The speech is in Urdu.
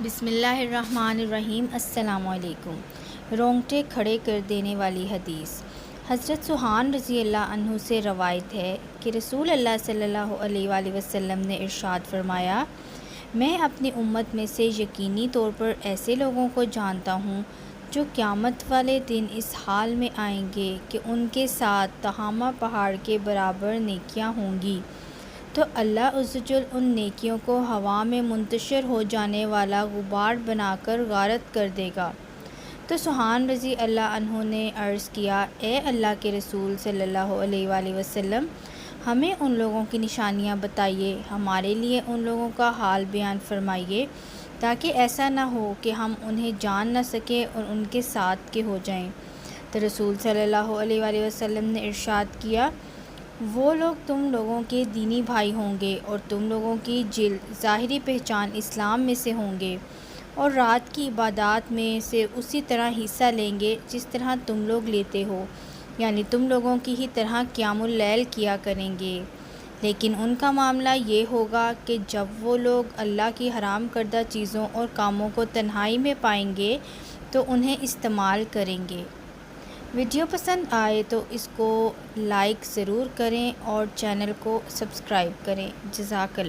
بسم اللہ الرحمن الرحیم۔ السلام علیکم۔ رونگٹے کھڑے کر دینے والی حدیث۔ حضرت سبحان رضی اللہ عنہ سے روایت ہے کہ رسول اللہ صلی اللہ علیہ وآلہ وسلم نے ارشاد فرمایا، میں اپنی امت میں سے یقینی طور پر ایسے لوگوں کو جانتا ہوں جو قیامت والے دن اس حال میں آئیں گے کہ ان کے ساتھ تہامہ پہاڑ کے برابر نیکیاں ہوں گی، تو اللہ عز و جل ان نیکیوں کو ہوا میں منتشر ہو جانے والا غبار بنا کر غارت کر دے گا۔ تو سبحان رضی اللہ عنہ نے عرض کیا، اے اللہ کے رسول صلی اللہ علیہ وآلہ وسلم، ہمیں ان لوگوں کی نشانیاں بتائیے، ہمارے لیے ان لوگوں کا حال بیان فرمائیے، تاکہ ایسا نہ ہو کہ ہم انہیں جان نہ سکیں اور ان کے ساتھ کے ہو جائیں۔ تو رسول صلی اللہ علیہ وآلہ وسلم نے ارشاد کیا، وہ لوگ تم لوگوں کے دینی بھائی ہوں گے اور تم لوگوں کی ظاہری پہچان اسلام میں سے ہوں گے، اور رات کی عبادات میں سے اسی طرح حصہ لیں گے جس طرح تم لوگ لیتے ہو، یعنی تم لوگوں کی ہی طرح قیام اللیل کیا کریں گے۔ لیکن ان کا معاملہ یہ ہوگا کہ جب وہ لوگ اللہ کی حرام کردہ چیزوں اور کاموں کو تنہائی میں پائیں گے تو انہیں استعمال کریں گے۔ ویڈیو پسند آئے تو اس کو لائک ضرور کریں اور چینل کو سبسکرائب کریں۔ جزاک اللہ۔